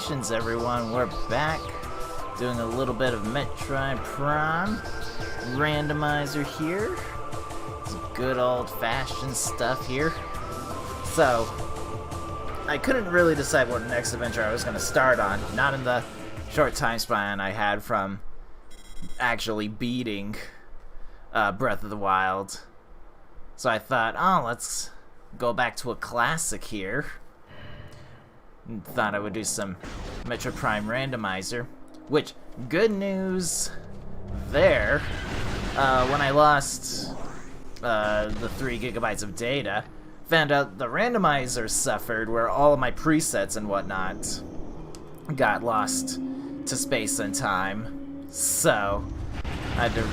Congratulations, everyone. We're back doing a little bit of Metroid Prime randomizer here. Some good old-fashioned stuff here. So, I couldn't really decide what next adventure I was going to start on. Not in the short time span I had from actually beating Breath of the Wild. So I thought, oh, let's go back to a classic here. Thought I would do some Metroid Prime randomizer, which, good news there. When I lost the 3 gigabytes of data, found out the randomizer suffered where all of my presets and whatnot got lost to space and time. So I had to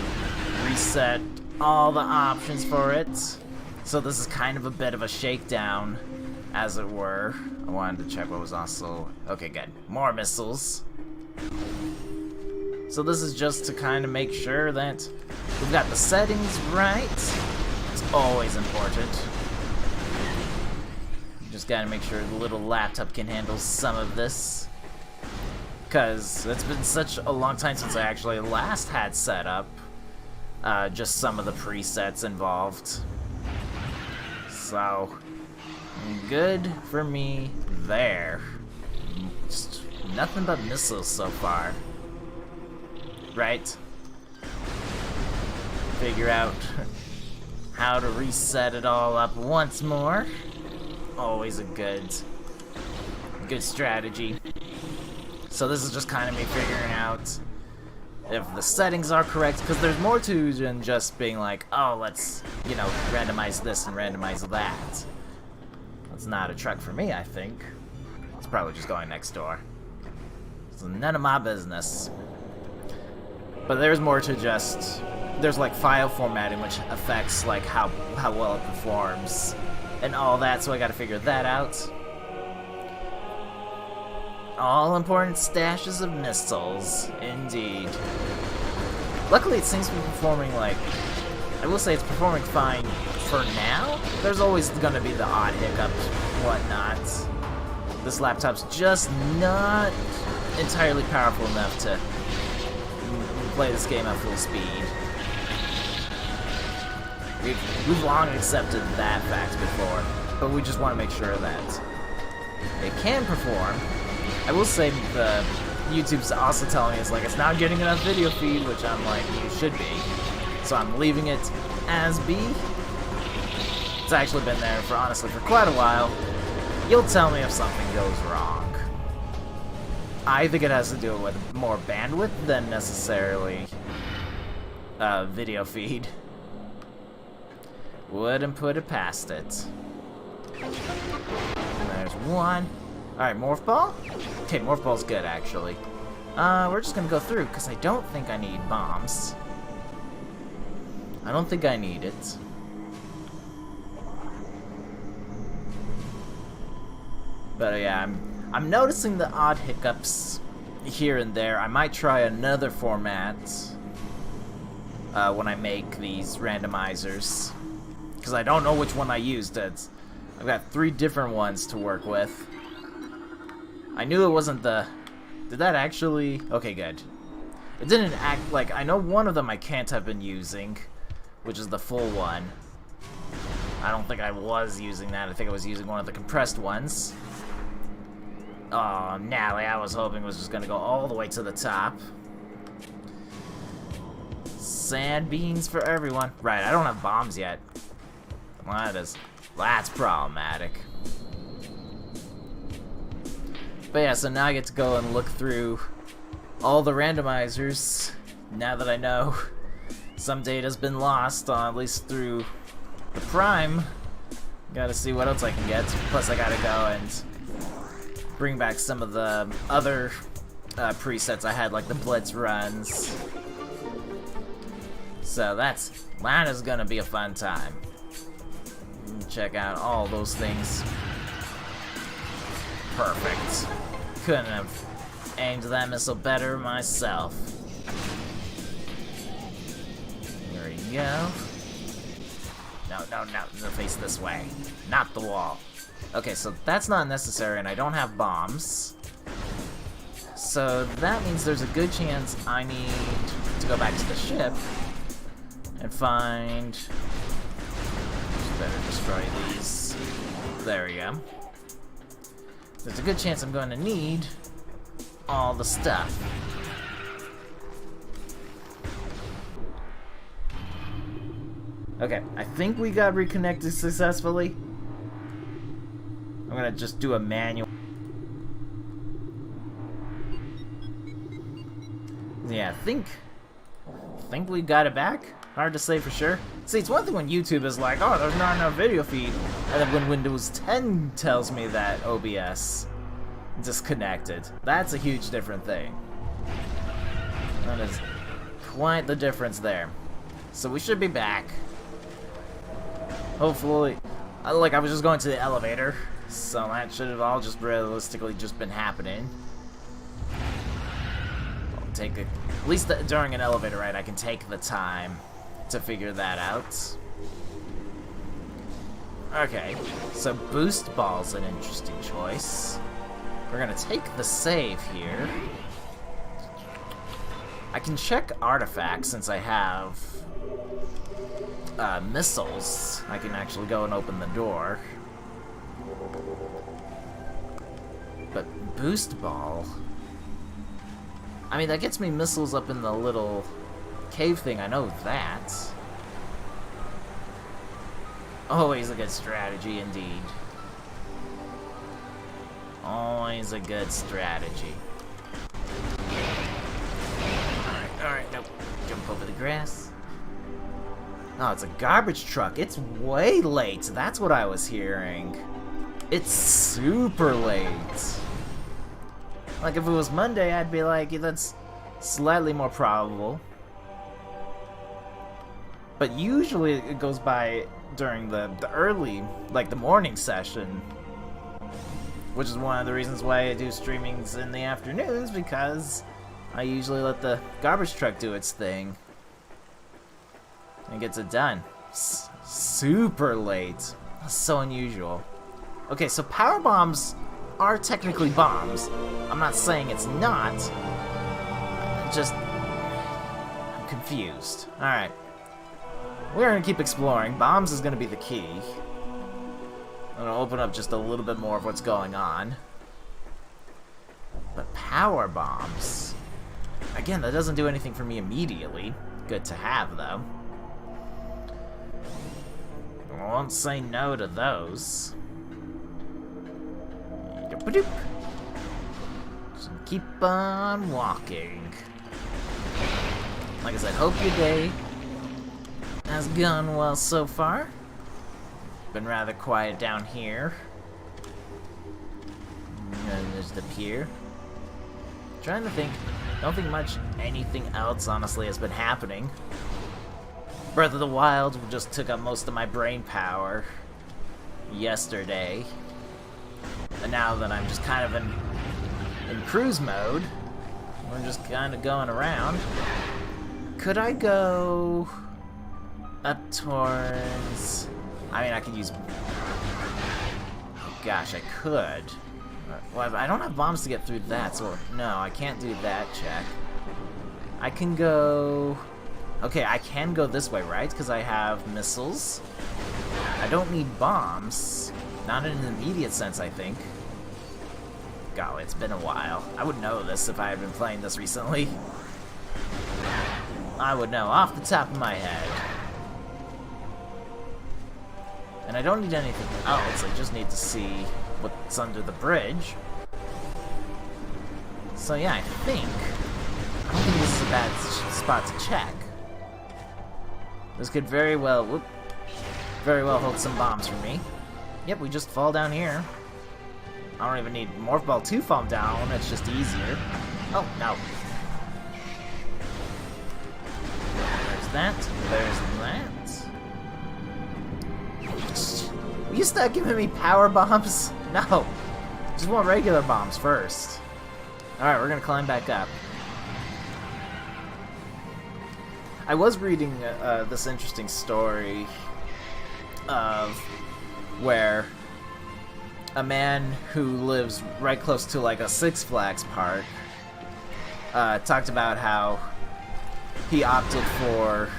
reset all the options for it. So this is kind of a bit of a shakedown, as it were. I wanted to check what was also... Okay, good. More missiles. So this is just to kind of make sure that we've got the settings right. It's always important. You just gotta make sure the little laptop can handle some of this. Because it's been such a long time since I actually last had set up just some of the presets involved. So... good for me there. Just nothing but missiles so far. Right? Figure out how to reset it all up once more. Always a good strategy. So this is just kind of me figuring out if the settings are correct, because there's more to than just being like, oh, let's, you know, randomize this and randomize that. It's not a truck for me, I think. It's probably just going next door. It's none of my business. But there's more to just... there's like file formatting which affects like how well it performs and all that, so I gotta figure that out. All important stashes of missiles, indeed. Luckily it seems to be performing like... I will say it's performing fine for now. There's always gonna be the odd hiccups, whatnot. This laptop's just not entirely powerful enough to play this game at full speed. We've long accepted that fact before, but we just want to make sure that it can perform. I will say the YouTube's also telling me it's not getting enough video feed, which I'm like, you should be. So I'm leaving it as B. It's actually been there for, honestly, for quite a while. You'll tell me if something goes wrong. I think it has to do with more bandwidth than necessarily video feed. Wouldn't put it past it. And there's one. Alright, Morph Ball? Okay, Morph Ball's good, actually. We're just gonna go through, because I don't think I need bombs. I don't think I need it. But yeah, I'm noticing the odd hiccups here and there. I might try another format when I make these randomizers, because I don't know which one I used. I've got 3 different ones to work with. I knew it wasn't the... Did that actually... Okay, good. It didn't act like... I know one of them I can't have been using, which is the full one. I don't think I was using that. I think I was using one of the compressed ones. Oh, Nally, I was hoping it was just gonna go all the way to the top. Sand beans for everyone. Right, I don't have bombs yet. Well, that's problematic. But yeah, so now I get to go and look through all the randomizers. Now that I know some data's been lost, at least through the Prime. Gotta see what else I can get. Plus I gotta go and bring back some of the other presets I had, like the Blitz runs. So that is gonna be a fun time. Check out all those things. Perfect. Couldn't have aimed that missile better myself. There we go. No, face this way. Not the wall. Okay, so that's not necessary, and I don't have bombs. So that means there's a good chance I need to go back to the ship and find... Just better destroy these. There we go. There's a good chance I'm going to need all the stuff. Okay, I think we got reconnected successfully. I'm gonna just do a manual. Yeah, I think we got it back. Hard to say for sure. See, it's one thing when YouTube is like, oh, there's not enough video feed, and then when Windows 10 tells me that OBS disconnected. That's a huge different thing. That is quite the difference there. So we should be back. Hopefully. I was just going to the elevator, so that should have all just realistically just been happening. I'll take at least during an elevator ride, I can take the time to figure that out. Okay, so boost ball's an interesting choice. We're gonna take the save here. I can check artifacts since I have missiles. I can actually go and open the door. But boost ball... I mean, that gets me missiles up in the little cave thing, I know that. Always a good strategy, indeed. Always a good strategy. Alright, nope. Jump over the grass. Oh, it's a garbage truck. It's way late. That's what I was hearing. It's super late. Like, if it was Monday, I'd be like, yeah, that's slightly more probable. But usually it goes by during the early, like the morning session. Which is one of the reasons why I do streamings in the afternoons, because I usually let the garbage truck do its thing. And gets it done. Super late. That's so unusual. Okay, so power bombs are technically bombs. I'm not saying it's not. I'm confused. Alright. We're gonna keep exploring. Bombs is gonna be the key. I'm gonna open up just a little bit more of what's going on. But power bombs... Again, that doesn't do anything for me immediately. Good to have, though. I won't say no to those. Just keep on walking. Like I said, hope your day has gone well so far. Been rather quiet down here. And then there's the pier. Trying to think. Don't think much anything else, honestly, has been happening. Breath of the Wild just took up most of my brain power yesterday. And now that I'm just kind of in cruise mode, we're just kind of going around. Could I go up towards... I mean, I could use... Gosh, I could. Well, I don't have bombs to get through that, so no, I can't do that check. I can go... Okay, I can go this way, right? Because I have missiles. I don't need bombs. Not in an immediate sense, I think. Golly, it's been a while. I would know this if I had been playing this recently. I would know off the top of my head. And I don't need anything else, I just need to see what's under the bridge. So yeah, I don't think this is a bad spot to check. This could very well hold some bombs for me. Yep, we just fall down here. I don't even need Morph Ball to fall down, it's just easier. Oh, no. There's that, there's that. Will you start giving me power bombs? No. Just want regular bombs first. Alright, we're gonna climb back up. I was reading this interesting story of where a man who lives right close to like a Six Flags park talked about how he opted for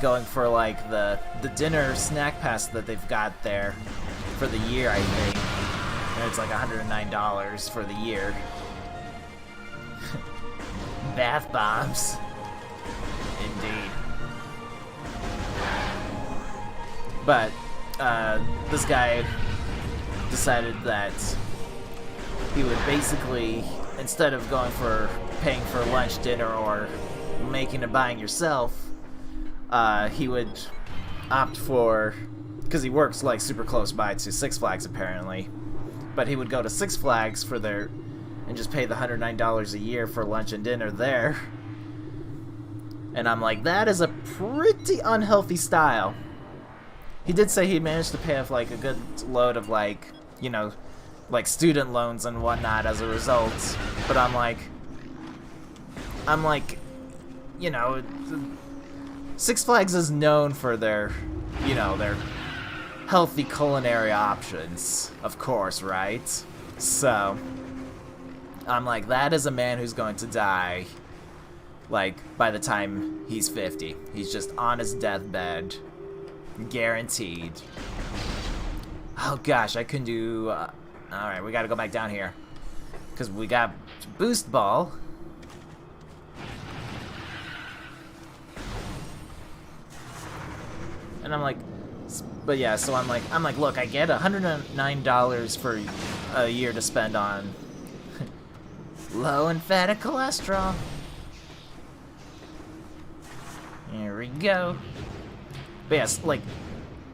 going for like the dinner snack pass that they've got there for the year, I think. And it's like $109 for the year. Bath bombs. Indeed. But this guy decided that he would basically, instead of going for paying for lunch, dinner, or making and buying yourself, he would opt for, because he works like super close by to Six Flags apparently, but he would go to Six Flags for their, and just pay the $109 a year for lunch and dinner there. And I'm like, that is a pretty unhealthy style. He did say he managed to pay off like a good load of like, you know, like student loans and whatnot as a result. But I'm like, you know, Six Flags is known for their, you know, their healthy culinary options, of course, right? So, I'm like, that is a man who's going to die, like, by the time he's 50. He's just on his deathbed. Guaranteed. Oh gosh, I couldn't do... Alright, we gotta go back down here. Because we got Boost Ball. And I'm like... But yeah, so I'm like, look, I get $109 for a year to spend on low in fat and cholesterol. Here we go. But yes, like,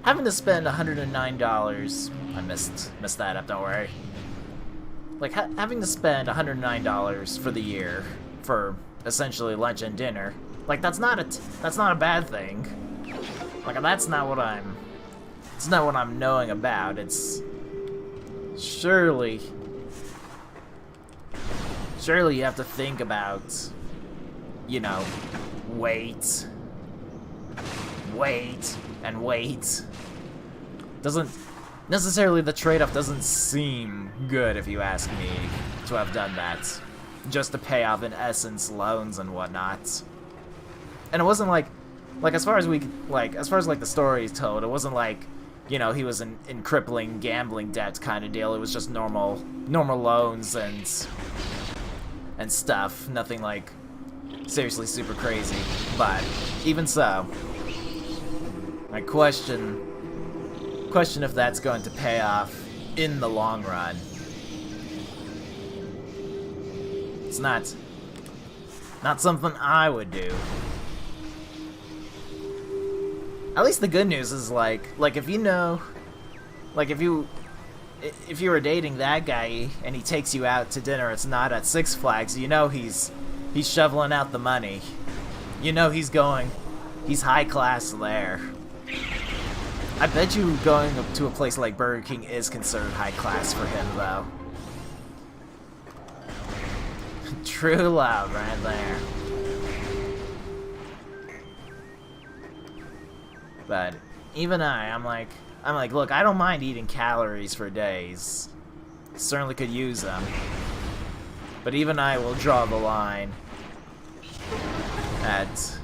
having to spend $109, I messed that up, don't worry. Like, having to spend $109 for the year for essentially lunch and dinner, like, that's not a bad thing. Like, that's not what I'm knowing about. It's surely you have to think about, you know, wait and wait. Doesn't necessarily, the trade-off doesn't seem good, if you ask me, to have done that just to pay off, in essence, loans and whatnot. And it wasn't like as far as the story is told, it wasn't like, you know, he was in crippling gambling debt kind of deal. It was just normal loans and stuff. Nothing like seriously super crazy. But even so, I question if that's going to pay off in the long run. It's not something I would do. At least the good news is like if you know, like if you were dating that guy and he takes you out to dinner, it's not at Six Flags, you know he's shoveling out the money. You know he's high class there. I bet you going to a place like Burger King is considered high class for him, though. True love right there. But even I'm like, look, I don't mind eating calories for days. Certainly could use them. But even I will draw the line at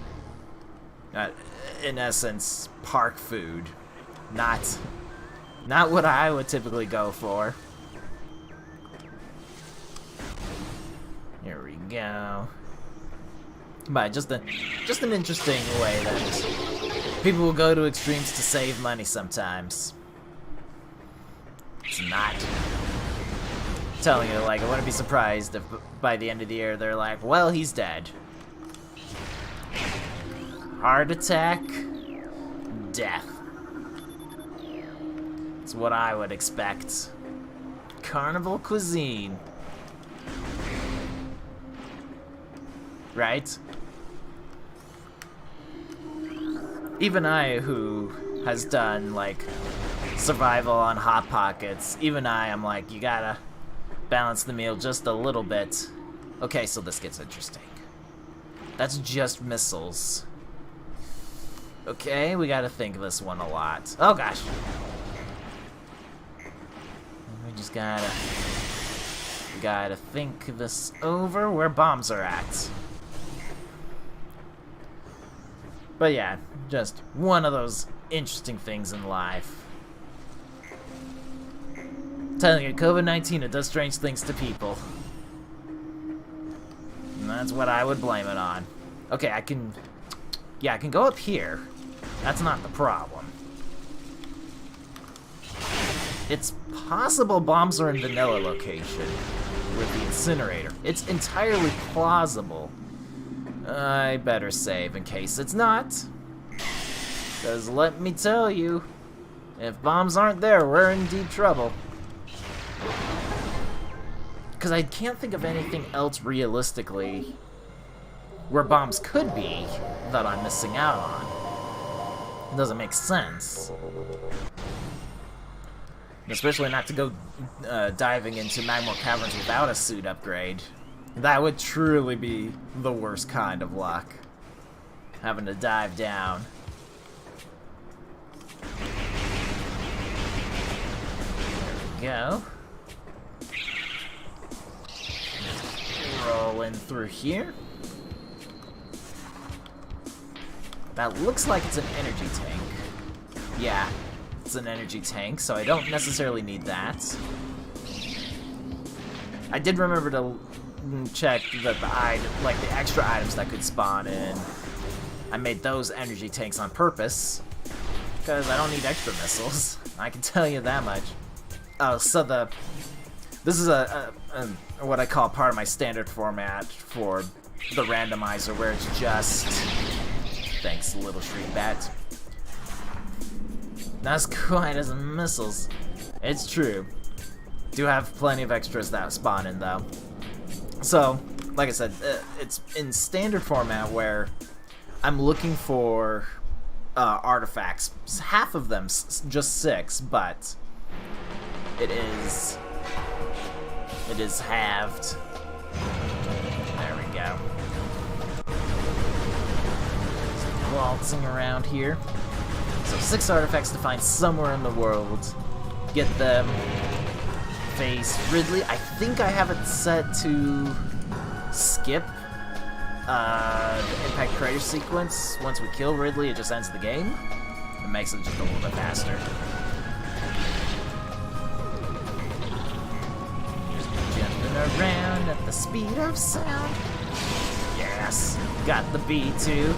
in essence, park food. Not what I would typically go for. Here we go. But just an interesting way that people will go to extremes to save money sometimes. It's not telling you, like, I wouldn't be surprised if by the end of the year they're like, well, he's dead. Heart attack, death. It's what I would expect. Carnival cuisine. Right? Even I, who has done, like, survival on Hot Pockets, even I'm like, you gotta balance the meal just a little bit. Okay, so this gets interesting. That's just missiles. Okay, we gotta think this one a lot. Oh gosh. We just gotta Gotta think this over, where bombs are at. But yeah, just one of those interesting things in life. Telling you, COVID-19, it does strange things to people. And that's what I would blame it on. Okay, I can go up here. That's not the problem. It's possible bombs are in vanilla location with the incinerator. It's entirely plausible. I better save in case it's not. Because let me tell you, if bombs aren't there, we're in deep trouble. Because I can't think of anything else realistically where bombs could be that I'm missing out on. It doesn't make sense. Especially not to go diving into Magmor Caverns without a suit upgrade. That would truly be the worst kind of luck. Having to dive down. There we go. Roll in through here. That looks like it's an energy tank. Yeah, it's an energy tank, so I don't necessarily need that. I did remember to check that the extra items that could spawn in, I made those energy tanks on purpose, because I don't need extra missiles. I can tell you that much. Oh, so this is a what I call part of my standard format for the randomizer, where it's just, thanks, little shriek bat. Not as quite as missiles. It's true. Do have plenty of extras that spawn in though. So, like I said, it's in standard format where I'm looking for artifacts. Half of them, just 6, but it is halved. There we go. Just waltzing around here. So 6 artifacts to find somewhere in the world. Get them. Face Ridley. I think I have it set to skip the Impact Crater sequence. Once we kill Ridley, it just ends the game. It makes it just a little bit faster. Jumping around at the speed of sound. Yes, got the B2.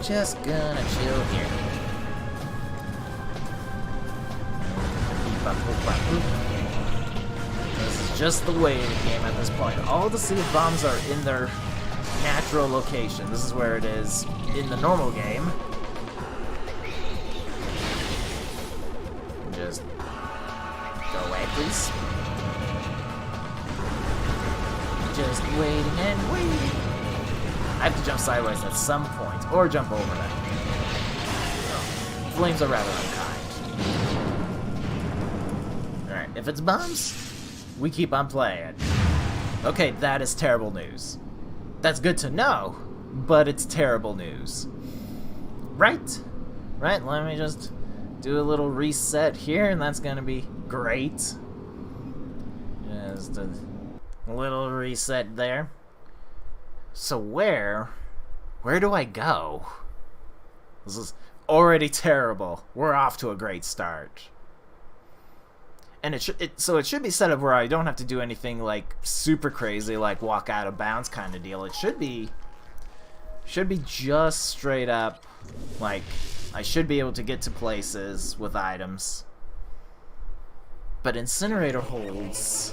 Just gonna chill here. This is just the way of the game at this point. All the seed bombs are in their natural location. This is where it is in the normal game. Just go away, please. Just waiting and waiting. I have to jump sideways at some point, or jump over them. Flames are rather unkind. Alright, if it's bombs, we keep on playing. Okay, that is terrible news. That's good to know, but it's terrible news. Right? Right, let me just do a little reset here, and that's gonna be great. Just a little reset there. So where do I go? This is already terrible. We're off to a great start. And so it should be set up where I don't have to do anything like super crazy, like walk out of bounds kind of deal. It should be just straight up, like I should be able to get to places with items. But Incinerator holds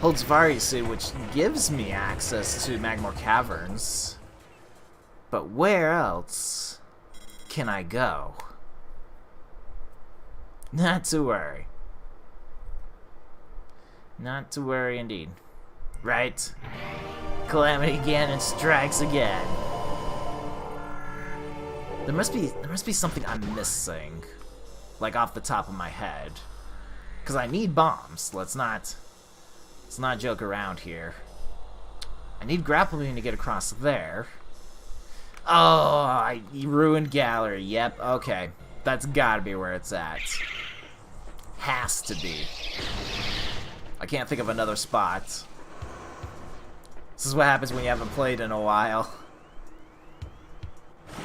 Variosuit, which gives me access to Magmor Caverns. But where else can I go? Not to worry. Not to worry indeed. Right? Calamity again and strikes again. There must be something I'm missing. Like off the top of my head. Because I need bombs. Let's not joke around here. I need grappling to get across there. Oh, ruined gallery. Yep, okay. That's gotta be where it's at. Has to be. I can't think of another spot. This is what happens when you haven't played in a while.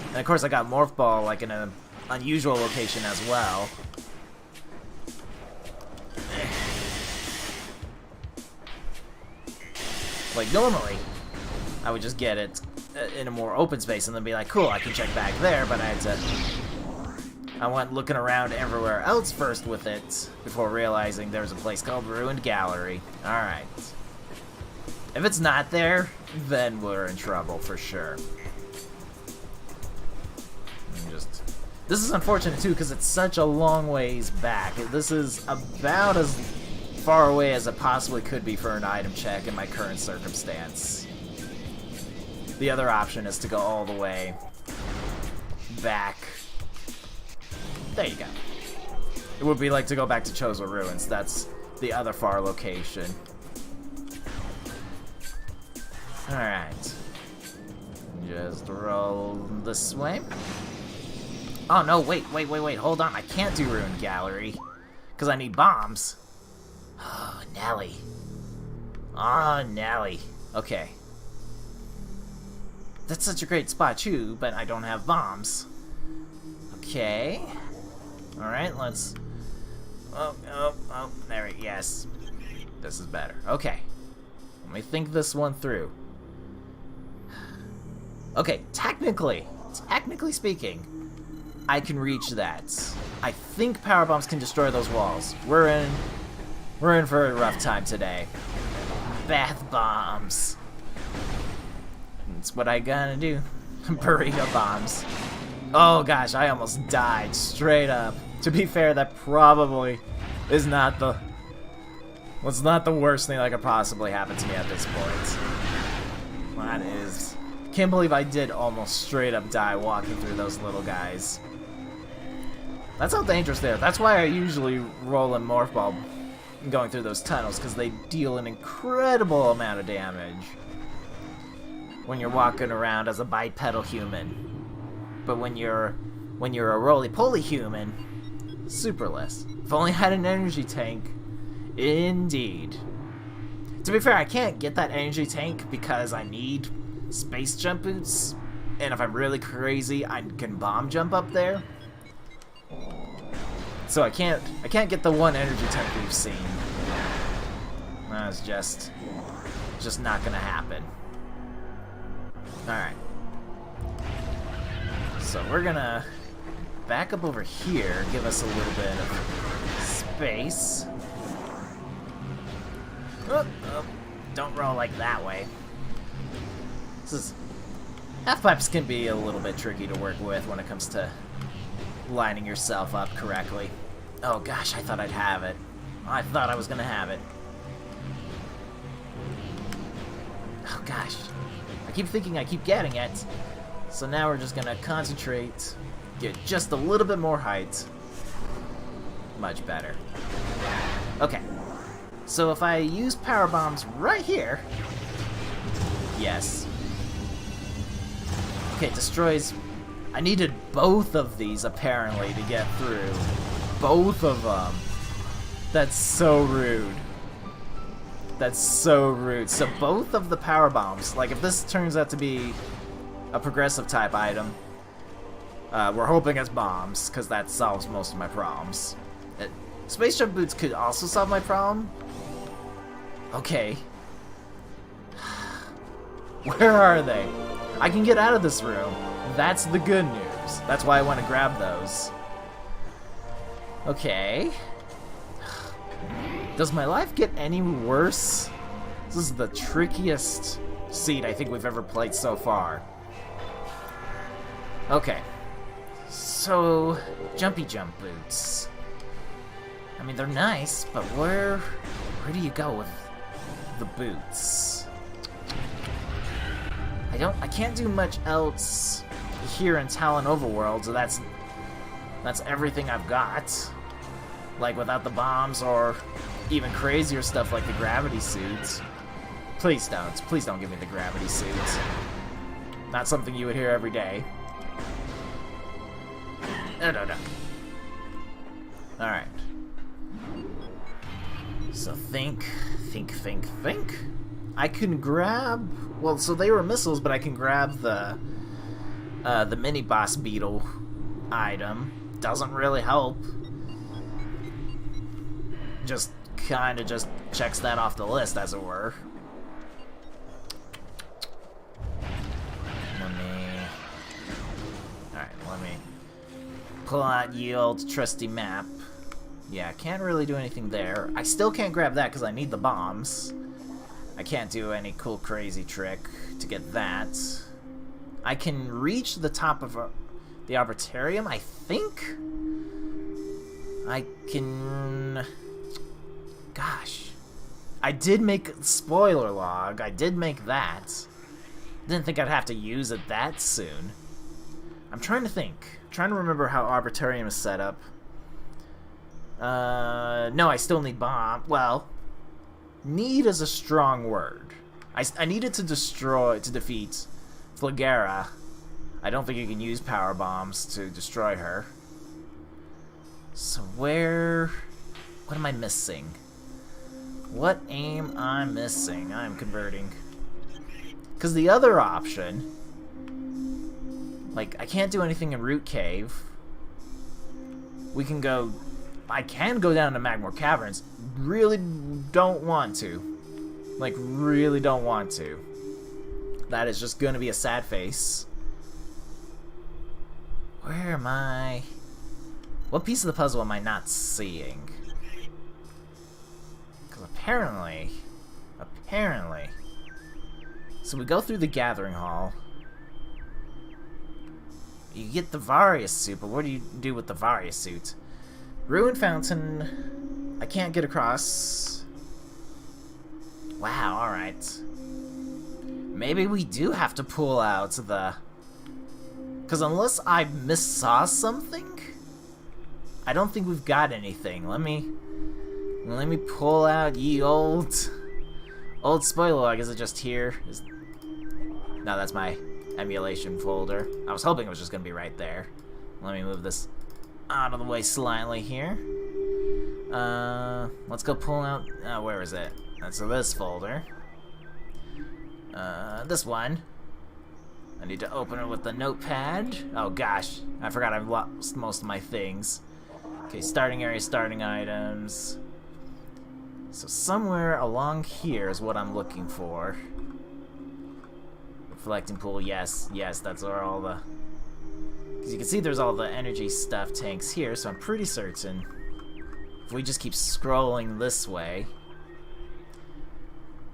And of course I got Morph Ball like in an unusual location as well. Like normally, I would just get it in a more open space and then be like, cool, I can check back there, but I went looking around everywhere else first with it before realizing there's a place called Ruined Gallery. Alright. If it's not there, then we're in trouble for sure. This is unfortunate too because it's such a long ways back. This is about as far away as it possibly could be for an item check in my current circumstance. The other option is to go all the way back. There you go. It would be like to go back to Chozo Ruins. That's the other far location. Alright. Just roll this way. Oh no, wait, hold on. I can't do Ruined Gallery. Because I need bombs. Oh, Nelly. Oh, Nelly. Okay. That's such a great spot too, but I don't have bombs. Okay. Alright, let's... Oh, there we go. Yes. This is better. Okay. Let me think this one through. Okay, technically speaking, I can reach that. I think power bombs can destroy those walls. We're in for a rough time today. Bath bombs. That's what I gotta do. Burrito bombs. Oh gosh, I almost died straight up. To be fair, that probably is not the... What's not the worst thing that could possibly happen to me at this point. That is... Can't believe I did almost straight up die walking through those little guys. That's how dangerous they are. That's why I usually roll in Morph Ball going through those tunnels, because they deal an incredible amount of damage when you're walking around as a bipedal human. But when you're a roly-poly human, superless. If only I had an energy tank. Indeed. To be fair, I can't get that energy tank because I need space jump boots, and if I'm really crazy, I can bomb jump up there. So I can't get the one energy tank we've seen. That's just not gonna happen. Alright. So we're gonna back up over here, give us a little bit of space. Oh, don't roll like that way. Half-pipes can be a little bit tricky to work with when it comes to lining yourself up correctly. Oh gosh, I thought I'd have it. I thought I was gonna have it. Oh gosh. I keep thinking I keep getting it. So now we're just gonna concentrate, get just a little bit more height. Much better. Okay. So if I use power bombs right here... Yes. Okay, it destroys... I needed both of these, apparently, to get through. Both of them. That's so rude. That's so rude. So both of the power bombs, like if this turns out to be a progressive type item, we're hoping it's bombs, because that solves most of my problems. Space jump boots could also solve my problem. Okay. Where are they? I can get out of this room. That's the good news. That's why I want to grab those. Okay. Does my life get any worse? This is the trickiest seed I think we've ever played so far. Okay. So, jumpy jump boots. I mean, they're nice, but where do you go with the boots? I can't do much else here in Talon Overworld, so that's everything I've got. Like without the bombs or even crazier stuff like the gravity suits. Please don't give me the gravity suits. Not something you would hear every day. No. Alright. So think. I can grab... Well, so they were missiles, but I can grab the mini-boss beetle item. Doesn't really help. Just kinda just checks that off the list, as it were. Let me pull out ye old trusty map. Yeah, can't really do anything there. I still can't grab that because I need the bombs. I can't do any cool crazy trick to get that. I can reach the top of the Arbitrarium, I think? I can... Gosh. I did make... Spoiler log, I did make that. Didn't think I'd have to use it that soon. I'm trying to think. I'm trying to remember how Arbitrarium is set up. No, I still need bomb. Well, need is a strong word. I needed to defeat Flagera. I don't think you can use power bombs to destroy her. So where... What am I missing? What am I missing? I'm converting. Because the other option... Like, I can't do anything in Root Cave. We can go... I can go down to Magmore Caverns. Really don't want to. Like, really don't want to. That is just gonna be a sad face. Where am I? What piece of the puzzle am I not seeing? Because apparently... So we go through the Gathering Hall. You get the Varia suit, but what do you do with the Varia suit? Ruin Fountain... I can't get across. Wow, alright. Maybe we do have to pull out the... Because unless I missaw something, I don't think we've got anything. Let me pull out ye old spoiler log. Is it just here? No, that's my emulation folder. I was hoping it was just gonna be right there. Let me move this out of the way slightly here. Let's go pull out... where is it? That's this folder. This one. I need to open it with the notepad. Oh gosh, I forgot I've lost most of my things. Okay, starting area, starting items. So somewhere along here is what I'm looking for. Reflecting pool, yes, that's where all the... Because you can see there's all the energy stuff tanks here, so I'm pretty certain if we just keep scrolling this way...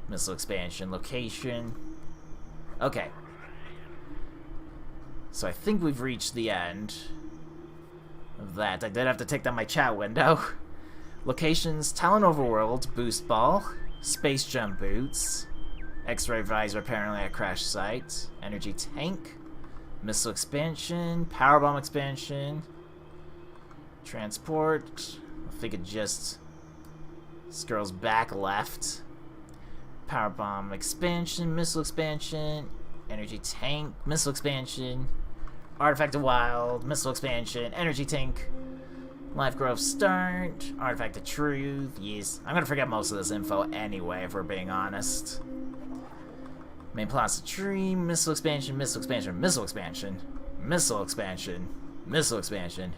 Missile expansion, location... Okay. So I think we've reached the end of that. I did have to take down my chat window. Locations, Talon Overworld, Boost Ball, Space Jump Boots, X-Ray Visor apparently at Crash Site, Energy Tank, Missile Expansion, Powerbomb Expansion, Transport, I think it just scrolls back left, Powerbomb Expansion, Missile Expansion, Energy Tank, Missile Expansion, Artifact of Wild, Missile Expansion, Energy Tank, Life Growth Start, Artifact of Truth, yes. I'm gonna forget most of this info anyway, if we're being honest. Main Plaza Tree, Missile Expansion, Missile Expansion, Missile Expansion, Missile Expansion, Missile Expansion,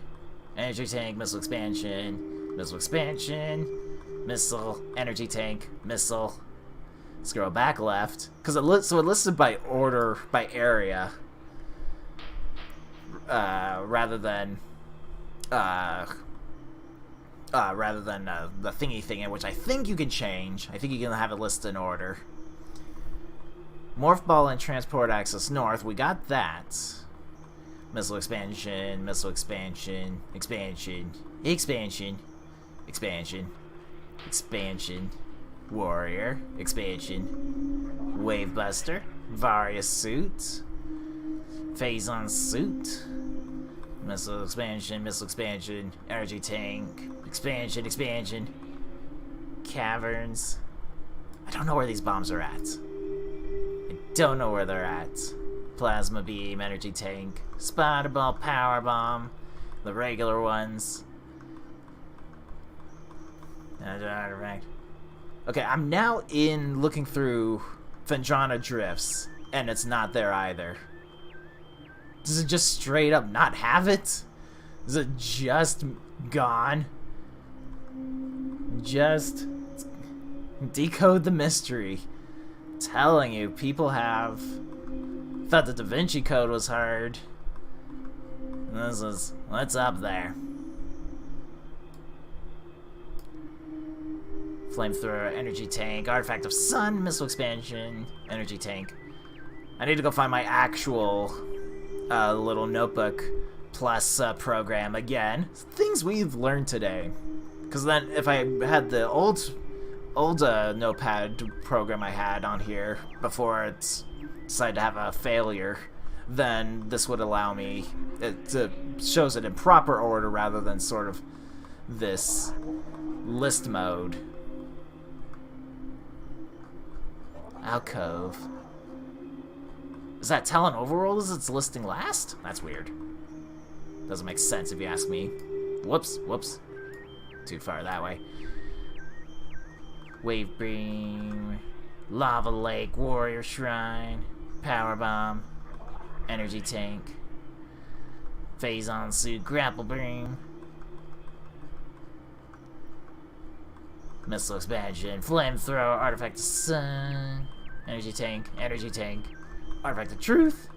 Energy Tank, Missile Expansion, Missile Expansion, Missile, Energy Tank, Missile. Scroll back left, because it listed by order, by area, rather than the thingy thing, which I think you can change. I think you can have it listed in order. Morph Ball and Transport Access North, we got that. Missile Expansion, Missile Expansion, Expansion, Expansion, Expansion, Expansion. Warrior, Expansion, Wave Buster, Varia Suit, Phazon Suit, Missile Expansion, Energy Tank, Expansion, Caverns. I don't know where these bombs are at. I don't know where they're at. Plasma beam, energy tank, spider ball, power bomb, the regular ones. Okay, I'm now looking through Phendrana Drifts, and it's not there either. Does it just straight up not have it? Is it just gone? Just decode the mystery. I'm telling you, people have thought the Da Vinci Code was hard. This is what's up there. Flamethrower, energy tank, artifact of sun, missile expansion, energy tank. I need to go find my actual little notebook plus program again. Things we've learned today. Because then if I had the old notepad program I had on here before it decided to have a failure, then this would allow me, it shows it in proper order rather than sort of this list mode. Alcove. Is that Talon Overworld is its listing last? That's weird. Doesn't make sense if you ask me. Whoops, whoops. Too far that way. Wave Beam, Lava Lake, Warrior Shrine, Power Bomb, Energy Tank, Phazon Suit, Grapple Beam, Missile Expansion, Flamethrower, Artifact of Sun, Energy Tank, Artifact of Truth,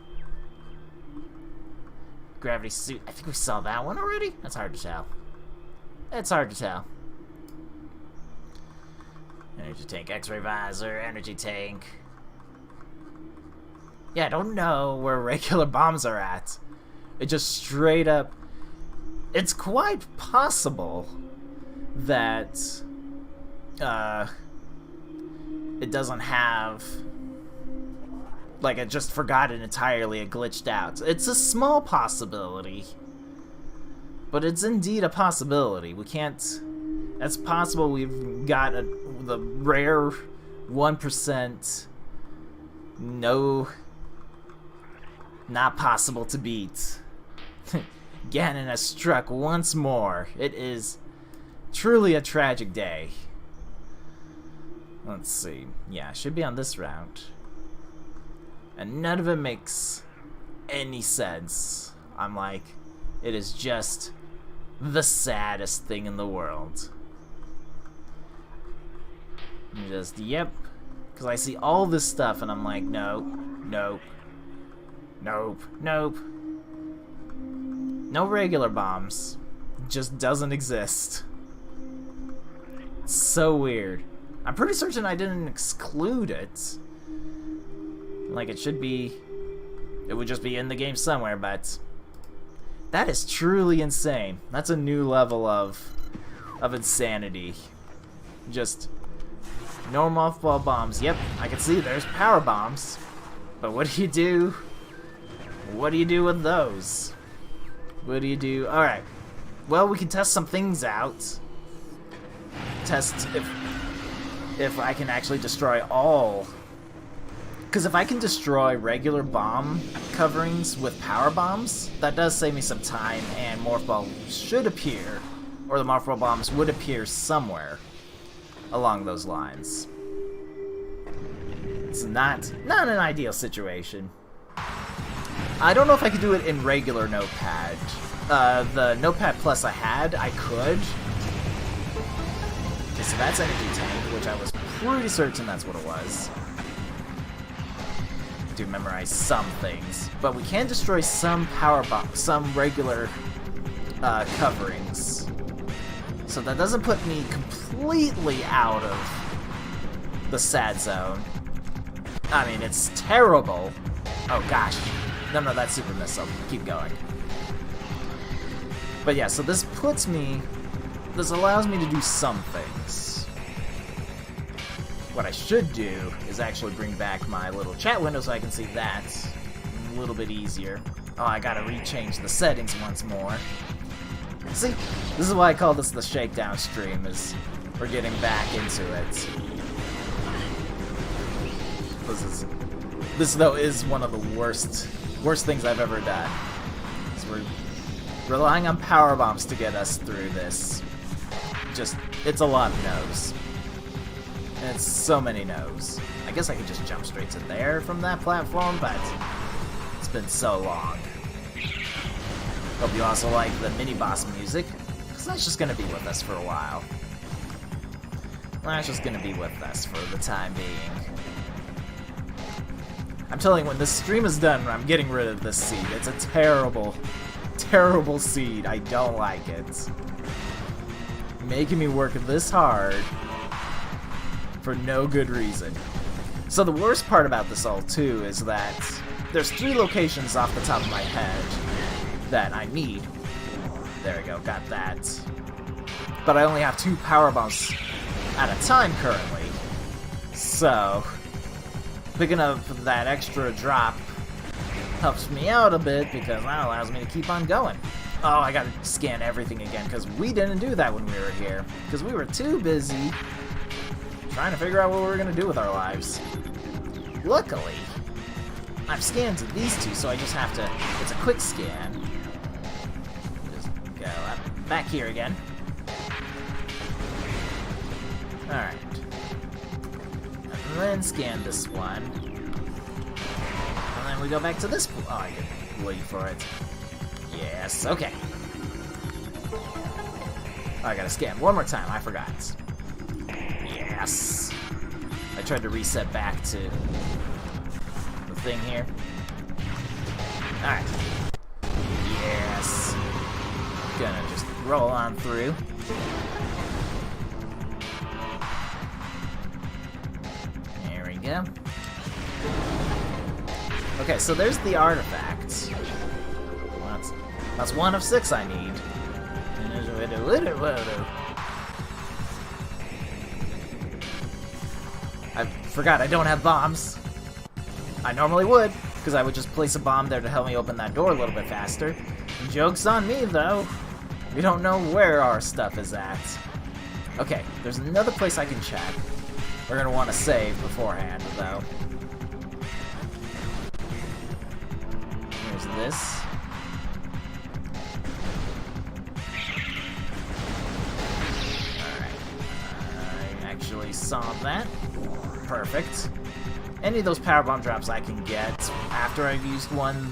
Gravity Suit. I think we saw that one already? That's hard to tell. It's hard to tell. Energy Tank, X-Ray Visor, Energy Tank. Yeah, I don't know where regular bombs are at. It just straight up... It's quite possible that... it doesn't have... Like, it just forgot it entirely, it glitched out. It's a small possibility. But it's indeed a possibility. We can't... It's possible we've got the rare 1% no... Not possible to beat. Ganon has struck once more. It is truly a tragic day. Let's see. Yeah, it should be on this route. And none of it makes any sense. I'm like, it is just the saddest thing in the world. Just, yep. Because I see all this stuff and I'm like, nope, nope, nope, nope. No regular bombs. Just doesn't exist. It's so weird. I'm pretty certain I didn't exclude it. Like, it should be... It would just be in the game somewhere, but... That is truly insane. That's a new level of insanity. Just... No mothball bombs. Yep, I can see there's power bombs. But what do you do? What do you do with those? What do you do? Alright. Well, we can test some things out. Test if I can actually destroy all... Because if I can destroy regular bomb coverings with power bombs, that does save me some time, and Morph Ball should appear, or the Morph Ball bombs would appear somewhere along those lines. It's not an ideal situation. I don't know if I could do it in regular Notepad. The Notepad Plus I had, I could. Okay, so that's Energy Tank, which I was pretty certain that's what it was. To memorize some things, but we can destroy some power bombs, some regular coverings. So that doesn't put me completely out of the sad zone. I mean, it's terrible. Oh gosh. No, that's Super Missile. Keep going. But yeah, so this allows me to do some things. What I should do is actually bring back my little chat window so I can see that a little bit easier. Oh, I gotta rechange the settings once more. See, this is why I call this the shakedown stream, is we're getting back into it. This, though, is one of the worst things I've ever done. So we're relying on power bombs to get us through this. Just, it's a lot of no's. And it's so many no's. I guess I could just jump straight to there from that platform, but it's been so long. Hope you also like the mini-boss music, because that's just going to be with us for a while. That's just going to be with us for the time being. I'm telling you, when this stream is done, I'm getting rid of this seed. It's a terrible, terrible seed. I don't like it. Making me work this hard for no good reason. So the worst part about this all, too, is that there's 3 locations off the top of my head that I need. There we go, got that. But I only have 2 power bombs at a time currently. So picking up that extra drop helps me out a bit because that allows me to keep on going. Oh, I gotta scan everything again because we didn't do that when we were here. Because we were too busy trying to figure out what we were gonna do with our lives. Luckily, I've scanned these 2, so I just have to, it's a quick scan. Just go up, back here again. Alright. And then scan this one. And then we go back to this. Oh, I can wait for it. Yes, okay. Oh, I gotta scan one more time, I forgot. Yes. I tried to reset back to the thing here. Alright. Yes. Gonna just roll on through. There we go. Okay, so there's the artifact. That's 1 of 6 I need. I forgot I don't have bombs. I normally would, because I would just place a bomb there to help me open that door a little bit faster. Joke's on me, though. We don't know where our stuff is at. Okay, there's another place I can check. We're gonna want to save beforehand, though. Here's this. Actually saw that. Perfect. Any of those power bomb drops I can get after I've used one,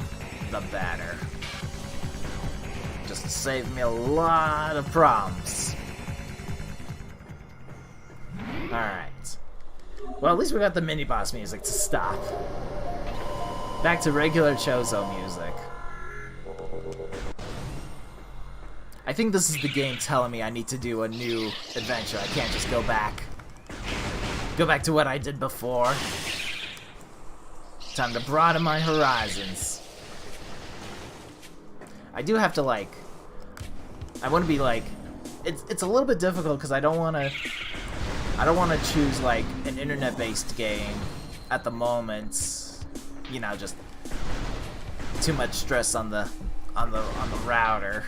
the better. Just to save me a lot of problems. Alright. Well, at least we got the mini-boss music to stop. Back to regular Chozo music. I think this is the game telling me I need to do a new adventure. I can't just go back. Go back to what I did before. Time to broaden my horizons. I do have to, like... I want to be, like... It's a little bit difficult because I don't want to choose, like, an internet-based game at the moment. You know, just too much stress on the router.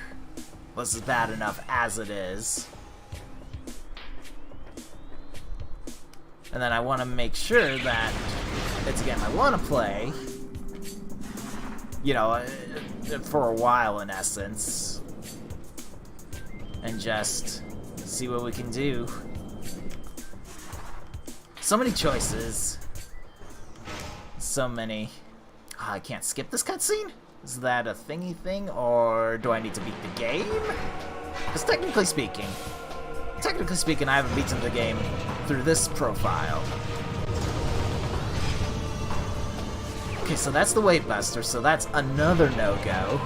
This is bad enough as it is. And then I want to make sure that it's a game I want to play, you know, for a while in essence, and just see what we can do. So many choices. So many. Oh, I can't skip this cutscene? Is that a thingy thing, or do I need to beat the game? Because technically speaking, I haven't beaten the game through this profile. Okay, so that's the Weight Buster, so that's another no-go.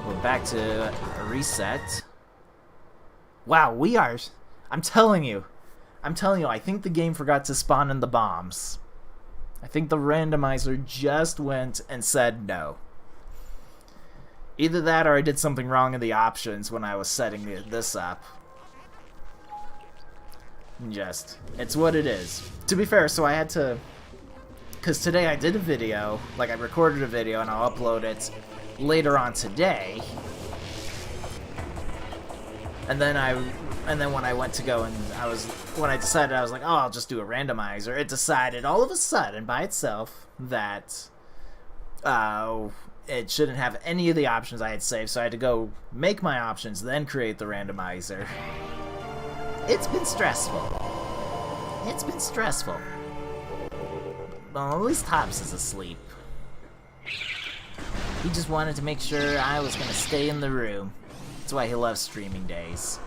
We're back to a reset. Wow, we are... I'm telling you, I think the game forgot to spawn in the bombs. I think the randomizer just went and said no. Either that or I did something wrong in the options when I was setting this up. It's what it is. To be fair, so I had to... Because today I did a video, like I recorded a video and I'll upload it later on today. And then when I went to go and when I decided, I was like, oh, I'll just do a randomizer. It decided all of a sudden by itself that it shouldn't have any of the options I had saved, so I had to go make my options, then create the randomizer. It's been stressful. It's been stressful. Well, at least Tops is asleep. He just wanted to make sure I was going to stay in the room. That's why he loves streaming days.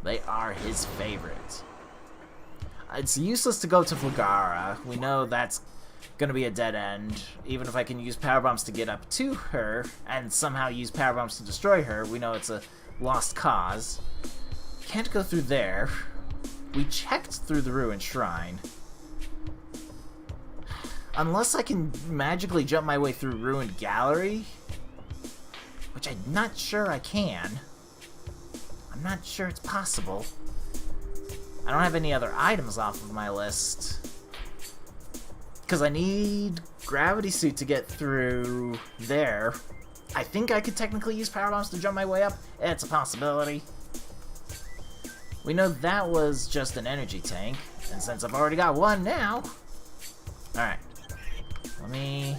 They are his favorite. It's useless to go to Flagara. We know that's going to be a dead end. Even if I can use power bombs to get up to her, and somehow use power bombs to destroy her, we know it's a lost cause. Can't go through there. We checked through the ruined shrine. Unless I can magically jump my way through Ruined Gallery, which I'm not sure I can. I'm not sure it's possible. I don't have any other items off of my list. Because I need Gravity Suit to get through there. I think I could technically use power bombs to jump my way up. It's a possibility. We know that was just an energy tank, and since I've already got one now... Alright. Let me...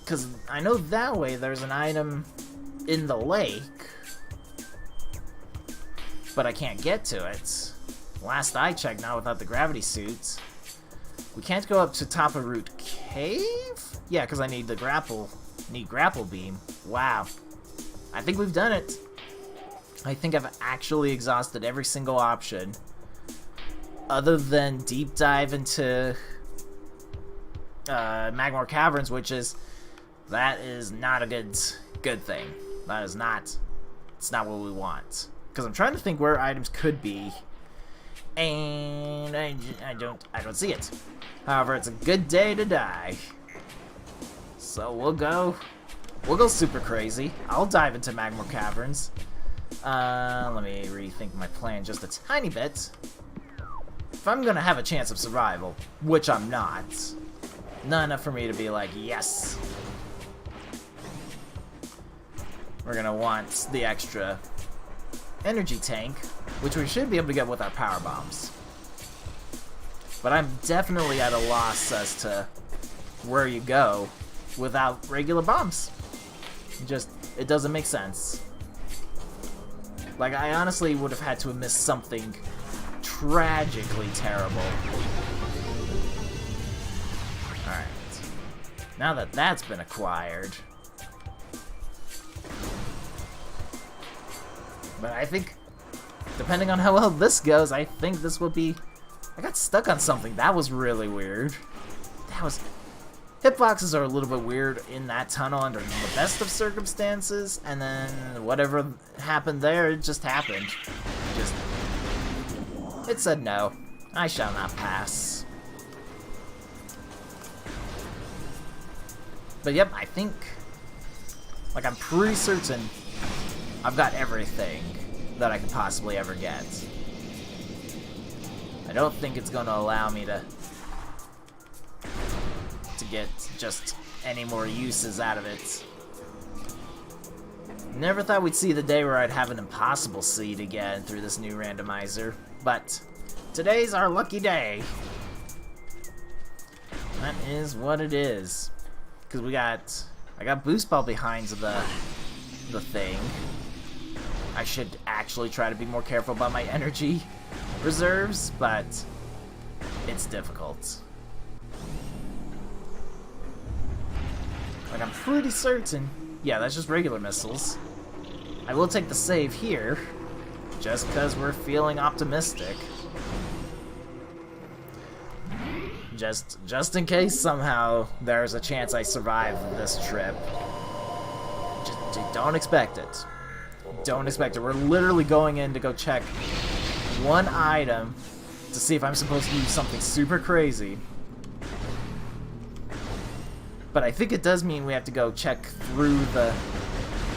Because I know that way there's an item in the lake, but I can't get to it. Last I checked, not without the gravity suits. We can't go up to top of Root Cave? Yeah, because I need the grapple beam. Wow. I think we've done it. I think I've actually exhausted every single option. Other than deep dive into Magmor Caverns, that is not a good thing. That is not, it's not what we want. Because I'm trying to think where items could be, and I don't see it. However, it's a good day to die. So we'll go super crazy. I'll dive into Magmor Caverns. Let me rethink my plan just a tiny bit. If I'm gonna have a chance of survival, which I'm not, not enough for me to be like, yes. We're gonna want the extra energy tank, which we should be able to get with our power bombs. But I'm definitely at a loss as to where you go without regular bombs. It doesn't make sense. Like, I honestly would have had to have missed something tragically terrible. Alright. Now that that's been acquired. But I think, depending on how well this goes, I think this will be... I got stuck on something. That was really weird. Hitboxes are a little bit weird in that tunnel under the best of circumstances, and then whatever happened there, it just happened. It said no. I shall not pass. But yep, I think... Like, I'm pretty certain I've got everything that I could possibly ever get. I don't think it's going to allow me to get just any more uses out of it. Never thought we'd see the day where I'd have an impossible seed again through this new randomizer, but today's our lucky day. That is what it is. Because I got boost ball behind the thing. I should actually try to be more careful about my energy reserves, but it's difficult. Like, I'm pretty certain... Yeah, that's just regular missiles. I will take the save here, just because we're feeling optimistic. Just in case somehow there's a chance I survive this trip. Just don't expect it. Don't expect it. We're literally going in to go check one item to see if I'm supposed to use something super crazy. But I think it does mean we have to go check through the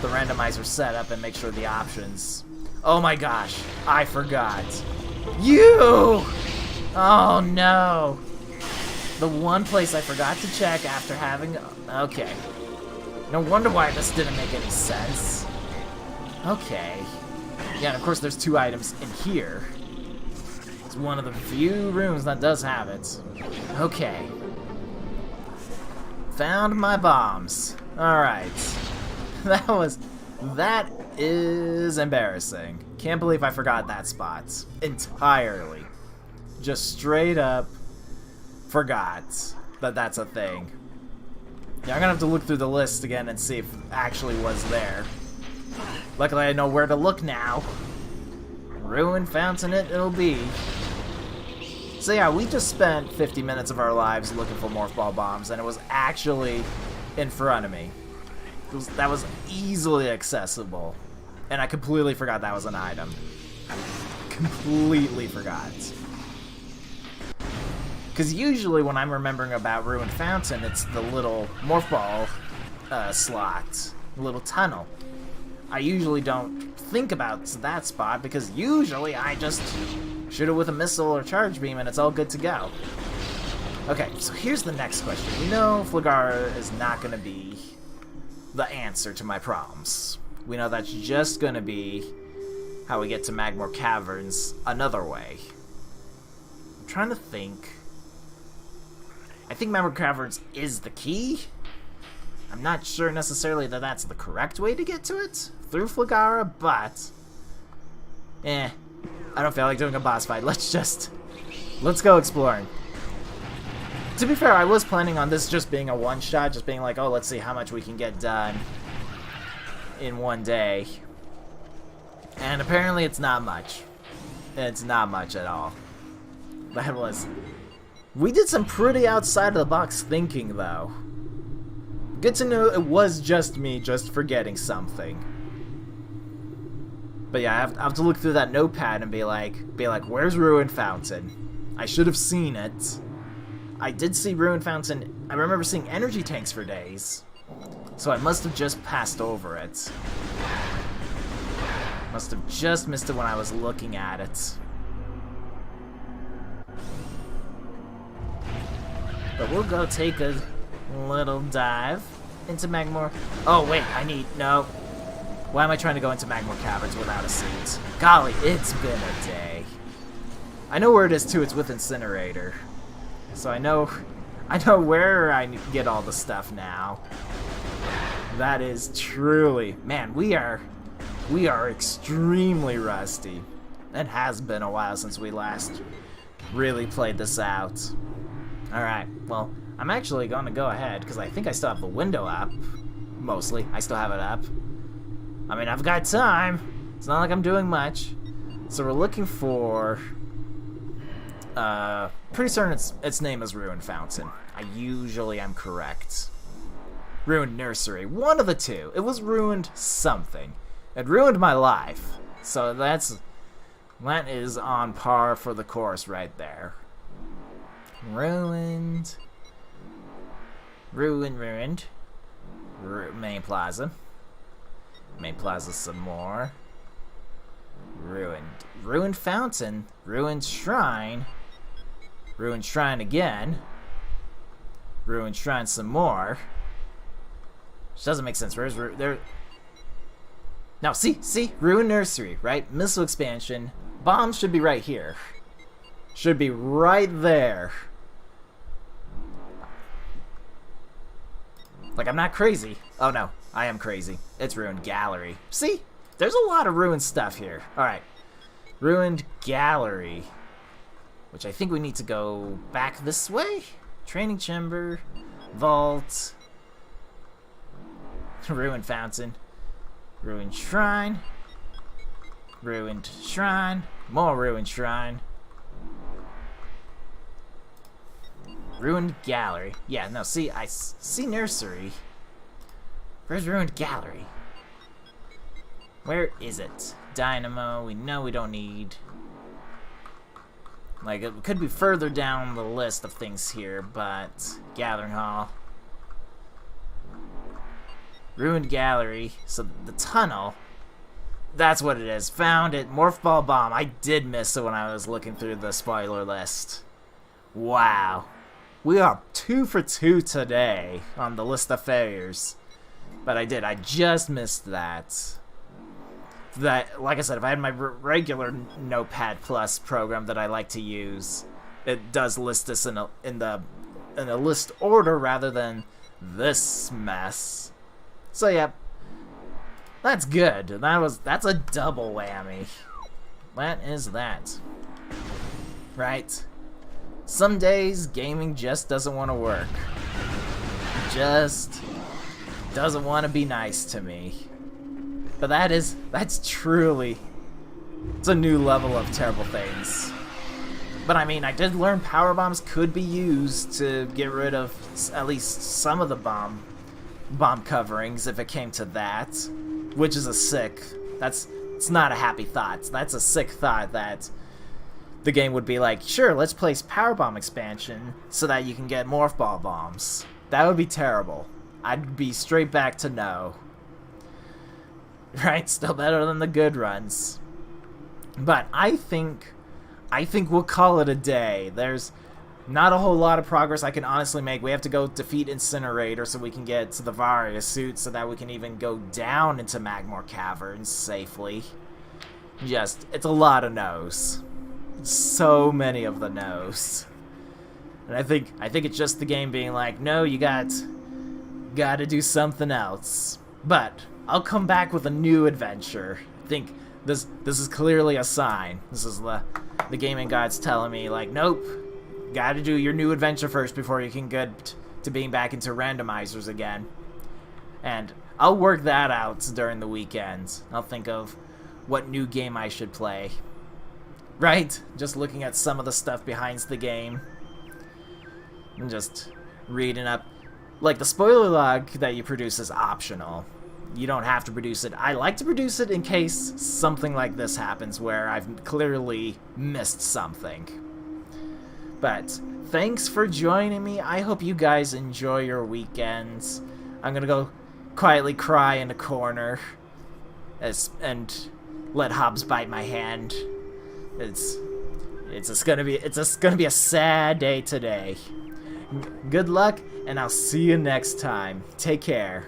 randomizer setup and make sure the options... Oh my gosh, I forgot. You! Oh no! The one place I forgot to check after having... Okay. No wonder why this didn't make any sense. Okay. Yeah, and of course there's 2 items in here. It's one of the few rooms that does have it. Okay. Found my bombs. Alright. That is embarrassing. Can't believe I forgot that spot. Entirely. Just straight up forgot that that's a thing. Yeah, I'm gonna have to look through the list again and see if it actually was there. Luckily I know where to look now. Ruined fountain it'll be. So yeah, we just spent 50 minutes of our lives looking for morph ball bombs, and it was actually in front of me. That was easily accessible. And I completely forgot that was an item. Completely forgot. Because usually when I'm remembering about Ruined Fountain, it's the little morph ball slot, little tunnel. I usually don't think about that spot because usually I just shoot it with a missile or charge beam and it's all good to go. Okay, so here's the next question. We know Flagara is not going to be the answer to my problems. We know that's just going to be how we get to Magmore Caverns another way. I'm trying to think. I think Magmore Caverns is the key. I'm not sure necessarily that that's the correct way to get to it through Flagara, but I don't feel like doing a boss fight. Let's go exploring. To be fair, I was planning on this just being a one-shot, just being like, oh, let's see how much we can get done in one day. And apparently it's not much. It's not much at all. We did some pretty outside-of-the-box thinking, though. Good to know it was just me just forgetting something. But yeah, I have to look through that notepad and be like, where's Ruined Fountain? I should have seen it. I did see Ruined Fountain. I remember seeing energy tanks for days. So I must have just passed over it. Must have just missed it when I was looking at it. But we'll go take a little dive into Magmore. Oh wait, no. Why am I trying to go into Magmore Caverns without a seat? Golly, it's been a day. I know where it is too, it's with Incinerator. So I know where I get all the stuff now. That is truly, man, we are extremely rusty. It has been a while since we last really played this out. Alright, well, I'm actually going to go ahead, because I think I still have the window up. Mostly. I still have it up. I mean, I've got time. It's not like I'm doing much. So we're looking for... pretty certain its name is Ruined Fountain. I usually am correct. Ruined Nursery. One of the two. It was Ruined something. It ruined my life. So that is on par for the course right there. Ruined. Ruined. Main Plaza. Main Plaza some more. Ruined. Ruined Fountain. Ruined Shrine. Ruined Shrine again. Ruined Shrine some more. Which doesn't make sense. Where's there? Now, see? Ruined Nursery, right? Missile expansion. Bombs should be right here. Should be right there. Like, I'm not crazy. Oh, no. I am crazy. It's Ruined Gallery. See? There's a lot of ruined stuff here. Alright. Ruined Gallery. Which I think we need to go back this way? Training Chamber. Vault. Ruined Fountain. Ruined Shrine. Ruined Shrine. More Ruined Shrine. Ruined Gallery. Yeah, no, see, I see Nursery. Where's Ruined Gallery? Where is it? Dynamo, we know we don't need. Like, it could be further down the list of things here, but... Gathering Hall. Ruined Gallery. So, the tunnel. That's what it is. Found it. Morph Ball Bomb. I did miss it when I was looking through the spoiler list. Wow. We are 2 for 2 today on the list of failures. But I just missed that. that, like I said, if I had my regular Notepad Plus program that I like to use, it does list this in a list order rather than this mess. So yeah, that's good. That's a double whammy. That is that. Right? Some days gaming just doesn't want to work. Just doesn't want to be nice to me. But that's truly, it's a new level of terrible things. But I mean, I did learn power bombs could be used to get rid of at least some of the bomb coverings if it came to that, which is it's not a happy thought. That's a sick thought that the game would be like, sure, let's place power bomb expansion so that you can get morph ball bombs. That would be terrible. I'd be straight back to no. Right? Still better than the good runs. But I think we'll call it a day. There's not a whole lot of progress I can honestly make. We have to go defeat Incinerator so we can get to the Varia suit so that we can even go down into Magmor Caverns safely. It's a lot of no's. So many of the no's. And I think it's just the game being like, no, you gotta do something else. But I'll come back with a new adventure. I think this is clearly a sign. This is the gaming gods telling me, like, nope, gotta do your new adventure first before you can get to being back into randomizers again. And I'll work that out during the weekend. I'll think of what new game I should play. Right? Just looking at some of the stuff behind the game. And just reading up. Like, the spoiler log that you produce is optional. You don't have to produce it. I like to produce it in case something like this happens where I've clearly missed something. But thanks for joining me. I hope you guys enjoy your weekends. I'm gonna go quietly cry in a corner and let Hobbs bite my hand. It's just gonna be a sad day today. Good luck, and I'll see you next time. Take care.